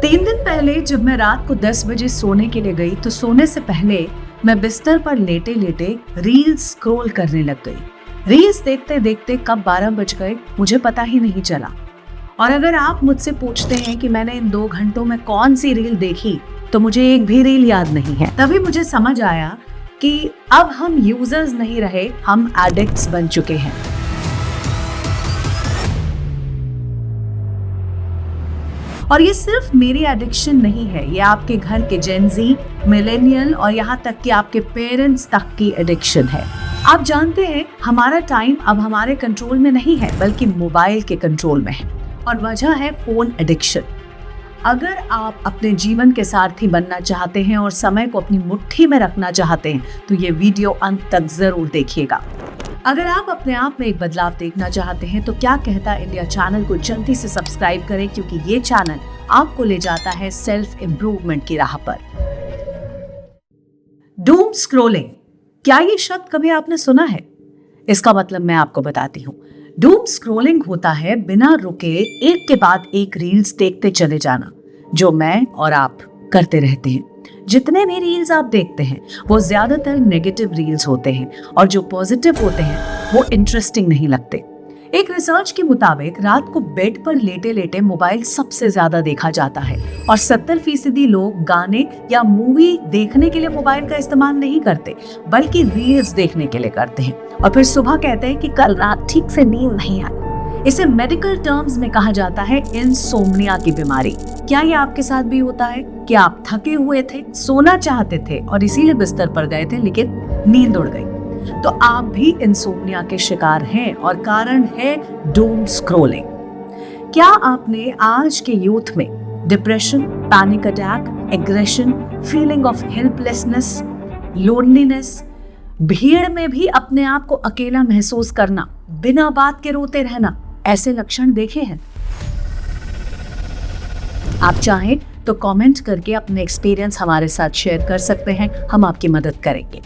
3 दिन पहले जब मैं रात को 10 बजे सोने के लिए गई तो सोने से पहले मैं बिस्तर पर लेटे लेटे रील्स स्क्रॉल करने लग गई। रील्स देखते देखते कब 12 बज गए मुझे पता ही नहीं चला। और अगर आप मुझसे पूछते हैं कि मैंने इन 2 घंटों में कौन सी रील देखी तो मुझे एक भी रील याद नहीं है। तभी मुझे समझ आया कि अब हम यूजर्स नहीं रहे, हम एडिक्ट्स बन चुके हैं। और ये सिर्फ मेरी एडिक्शन नहीं है, ये आपके घर के जेनजी, मिलेनियल और यहाँ तक कि आपके पेरेंट्स तक की एडिक्शन है। आप जानते हैं हमारा टाइम अब हमारे कंट्रोल में नहीं है बल्कि मोबाइल के कंट्रोल में है और वजह है फोन एडिक्शन। अगर आप अपने जीवन के सारथी बनना चाहते हैं और समय को अपनी मुट्ठी में रखना चाहते हैं तो ये वीडियो अंत तक जरूर देखिएगा। अगर आप अपने आप में एक बदलाव देखना चाहते हैं तो क्या कहता इंडिया चैनल को जल्दी से सब्सक्राइब करें क्योंकि ये चैनल आपको ले जाता है सेल्फ इम्प्रूवमेंट की राह पर। डूम स्क्रॉलिंग, क्या ये शब्द कभी आपने सुना है? इसका मतलब मैं आपको बताती हूँ। डूम स्क्रॉलिंग होता है बिना रुके एक के बाद एक रील्स देखते चले जाना, जो मैं और आप करते रहते हैं। जितने भी रील्स आप देखते हैं वो ज्यादातर नेगेटिव रील्स होते हैं और जो पॉजिटिव होते हैं वो इंटरेस्टिंग नहीं लगते। एक रिसर्च के मुताबिक रात को बेड पर लेटे लेटे मोबाइल सबसे ज्यादा देखा जाता है और 70% लोग गाने या मूवी देखने के लिए मोबाइल का इस्तेमाल नहीं करते बल्कि रील्स देखने के लिए करते हैं और फिर सुबह कहते हैं कि कल रात ठीक से नींद नहीं आई। इसे मेडिकल टर्म्स में कहा जाता है इंसोम्निया की बीमारी। क्या ये आपके साथ भी होता है कि आप थके हुए थे, सोना चाहते थे और इसीलिए बिस्तर पर गए थे लेकिन नींद उड़ गई? तो आप भी इंसोम्निया के शिकार हैं और कारण है डूम स्क्रॉलिंग। क्या आपने आज के यूथ में depression, panic attack, aggression, feeling of helplessness, loneliness, भीड़ में भी अपने आप को अकेला महसूस करना, बिना बात के रोते रहना, ऐसे लक्षण देखे हैं? आप चाहें तो कमेंट करके अपने एक्सपीरियंस हमारे साथ शेयर कर सकते हैं, हम आपकी मदद करेंगे।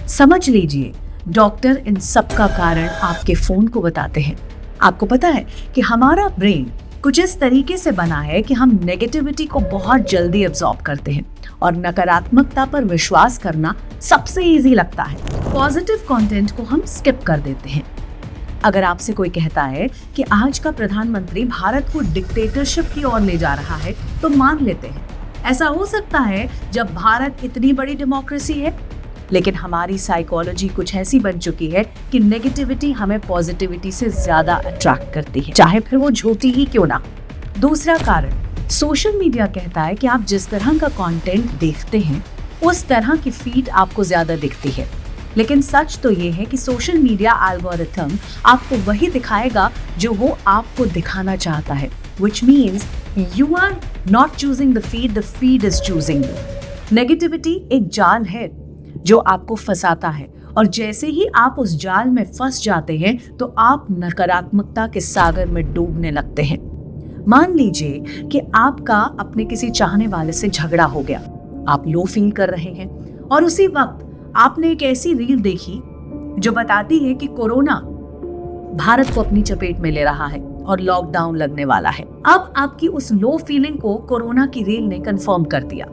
समझ लीजिए डॉक्टर इन सब का कारण आपके फोन को बताते हैं। आपको पता है कि हमारा ब्रेन कुछ इस तरीके से बना है कि हम नेगेटिविटी को बहुत जल्दी एब्जॉर्ब करते हैं और नकारात्मकता पर विश्वास करना सबसे इजी लगता है। पॉजिटिव कंटेंट को हम स्किप कर देते हैं। अगर आपसे कोई कहता है कि आज का प्रधानमंत्री भारत को डिक्टेटरशिप की ओर ले जा रहा है तो मान लेते हैं। ऐसा हो सकता है जब भारत इतनी बड़ी डेमोक्रेसी है, लेकिन हमारी साइकोलॉजी कुछ ऐसी बन चुकी है कि नेगेटिविटी हमें पॉजिटिविटी से ज्यादा अट्रैक्ट करती है, चाहे फिर वो झूठी ही क्यों ना। दूसरा कारण, सोशल मीडिया कहता है कि आप जिस तरह का कंटेंट देखते हैं उस तरह की फीड आपको ज्यादा दिखती है, लेकिन सच तो ये है कि सोशल मीडिया एल्गोरिथम आपको वही दिखाएगा जो वो आपको दिखाना चाहता है, which means you are not choosing the feed is choosing you। Negativity एक जाल है जो आपको फंसाता है और जैसे ही आप उस जाल में फंस जाते हैं तो आप नकारात्मकता के सागर में डूबने लगते हैं। मान लीजिए कि आपका अपने किसी चाहने वाले से झगड़ा हो गया, आप लो फील कर रहे हैं और उसी वक्त आपने एक ऐसी रील देखी जो बताती है कि कोरोना भारत को अपनी चपेट में ले रहा है और लॉकडाउन लगने वाला है। अब आपकी उस लो फीलिंग को कोरोना की रील ने कंफर्म कर दिया।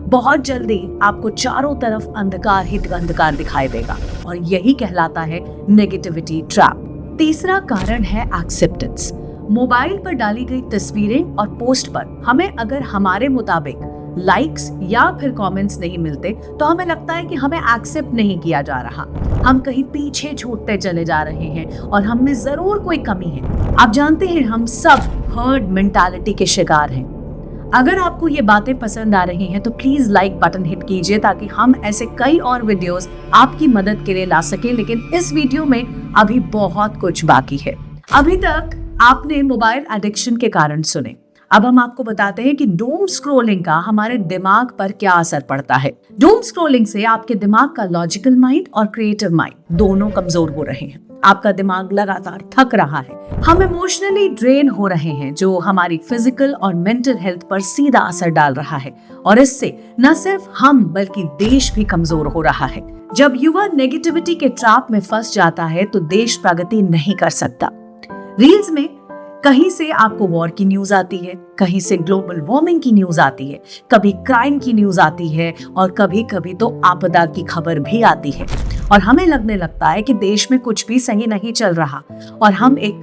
बहुत जल्दी आपको चारों तरफ अंधकार ही अंधकार दिखाई देगा और यही कहलाता है नेगेटिविटी ट्रैप। तीसरा कारण है एक्सेप्टेंस। मोबाइल पर डाली गई तस्वीरें और पोस्ट पर हमें अगर हमारे मुताबिक लाइक्स या फिर कमेंट्स नहीं मिलते तो हमें लगता है कि हमें एक्सेप्ट नहीं किया जा रहा, हम कहीं पीछे छूटते चले जा रहे हैं और हम में जरूर कोई कमी है। आप जानते हैं हम सब हर्ड मेंटालिटी के शिकार हैं। अगर आपको ये बातें पसंद आ रही हैं तो प्लीज लाइक बटन हिट कीजिए ताकि हम ऐसे कई और वीडियोस आपकी मदद के लिए ला सके। लेकिन इस वीडियो में अभी बहुत कुछ बाकी है। अभी तक आपने मोबाइल एडिक्शन के कारण सुने, अब हम आपको बताते हैं कि डूम स्क्रॉलिंग का हमारे दिमाग पर क्या असर पड़ता है। डूम स्क्रॉलिंग से आपके दिमाग का लॉजिकल माइंड और क्रिएटिव माइंड दोनों कमजोर हो रहे हैं। आपका दिमाग लगातार थक रहा है, हम इमोशनली ड्रेन हो रहे हैं जो हमारी फिजिकल और मेंटल हेल्थ पर सीधा असर डाल रहा है और इससे न सिर्फ हम बल्कि देश भी कमजोर हो रहा है। जब युवा नेगेटिविटी के ट्रैप में फंस जाता है तो देश प्रगति नहीं कर सकता। रील्स में कहीं से आपको वॉर की न्यूज आती है, कहीं से ग्लोबल वार्मिंग की न्यूज आती है, कभी क्राइम की न्यूज आती है और कभी कभी तो आपदा की खबर भी आती है। और हमें लगने लगता है कि देश में कुछ भी सही नहीं चल रहा और हम एक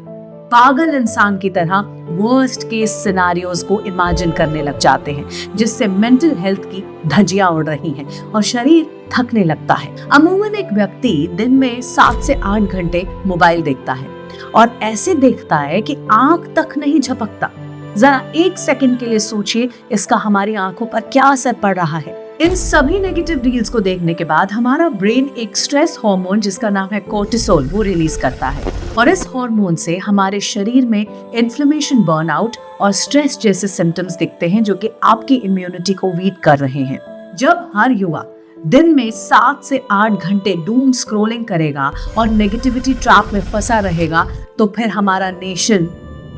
पागल इंसान की तरह वर्स्ट केस सिनेरियोज को इमेजिन करने लग जाते हैं, जिससे मेंटल हेल्थ की धज्जियां उड़ रही हैं और शरीर थकने लगता है। अमूमन एक व्यक्ति दिन में 7 से 8 घंटे मोबाइल देखता है और ऐसे देखता है कि आंख तक नहीं झपकता। जरा 1 सेकंड के लिए सोचिए इसका हमारी आंखों पर क्या असर पड़ रहा है। इन सभी नेगेटिव रील्स को देखने के बाद हमारा ब्रेन एक स्ट्रेस हार्मोन जिसका नाम है कोर्टिसोल वो रिलीज करता है और इस हार्मोन से हमारे शरीर में इन्फ्लेमेशन, बर्नआउट और स्ट्रेस जैसे सिम्टम्स दिखते हैं जो कि आपकी इम्यूनिटी को वीक कर रहे हैं। जब हर युवा दिन में 7 से 8 घंटे डूम स्क्रॉलिंग करेगा और नेगेटिविटी ट्रैप में फंसा रहेगा तो फिर हमारा नेशन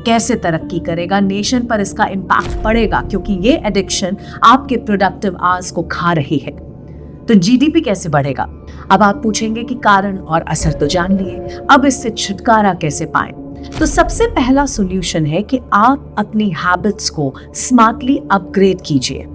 कैसे तरक्की करेगा? नेशन पर इसका इम्पैक्ट पड़ेगा क्योंकि ये एडिक्शन आपके प्रोडक्टिव आवर्स को खा रही है। तो जीडीपी कैसे बढ़ेगा? अब आप पूछेंगे कि कारण और असर तो जान लिए, अब इससे छुटकारा कैसे पाएं? तो सबसे पहला सॉल्यूशन है कि आप अपनी हैबिट्स को स्मार्टली अपग्रेड कीजिए।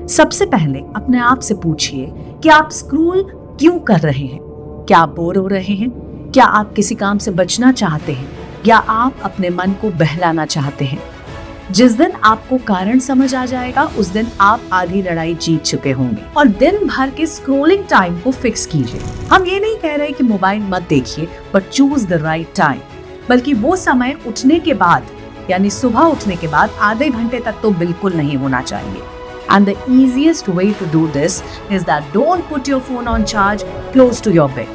सबसे पहले अपने आप से पूछिए कि आप स्क्रॉल क्यों कर रहे हैं? क्या आप बोर हो रहे हैं? क्या आप किसी काम से बचना चाहते हैं या आप अपने मन को बहलाना चाहते हैं? जिस दिन आपको कारण समझ आ जाएगा उस दिन आप आधी लड़ाई जीत चुके होंगे। और दिन भर के स्क्रॉलिंग टाइम को फिक्स कीजिए। हम ये नहीं कह रहे कि मोबाइल मत देखिए, but choose the right time, बल्कि वो समय उठने के बाद यानी सुबह उठने के बाद आधे घंटे तक तो बिल्कुल नहीं होना चाहिए। And the easiest way to do this is that don't put your phone on charge close to your bed.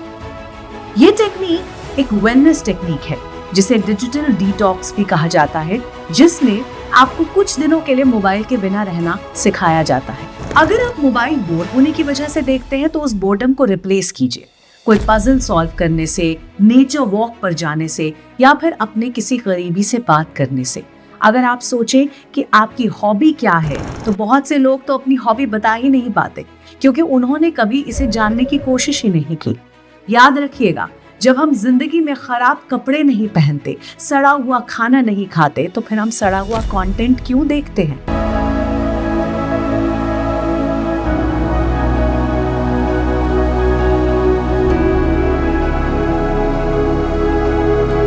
ये टेक्निक एक वेलनेस टेक्निक है जिसे डिजिटल डिटॉक्स भी कहा जाता है, जिसमें आपको कुछ दिनों के लिए मोबाइल के बिना रहना सिखाया जाता है। अगर आप मोबाइल बोर होने की वजह से देखते हैं तो उस बोर्डम को रिप्लेस कीजिए कोई पजल सॉल्व करने से, नेचर वॉक पर जाने से या फिर अपने किसी करीबी से बात करने से। अगर आप सोचें कि आपकी हॉबी क्या है तो बहुत से लोग तो अपनी हॉबी बता ही नहीं पाते क्योंकि उन्होंने कभी इसे जानने की कोशिश ही नहीं की। याद रखिएगा, जब हम जिंदगी में खराब कपड़े नहीं पहनते, सड़ा हुआ खाना नहीं खाते, तो फिर हम सड़ा हुआ कंटेंट क्यों देखते हैं?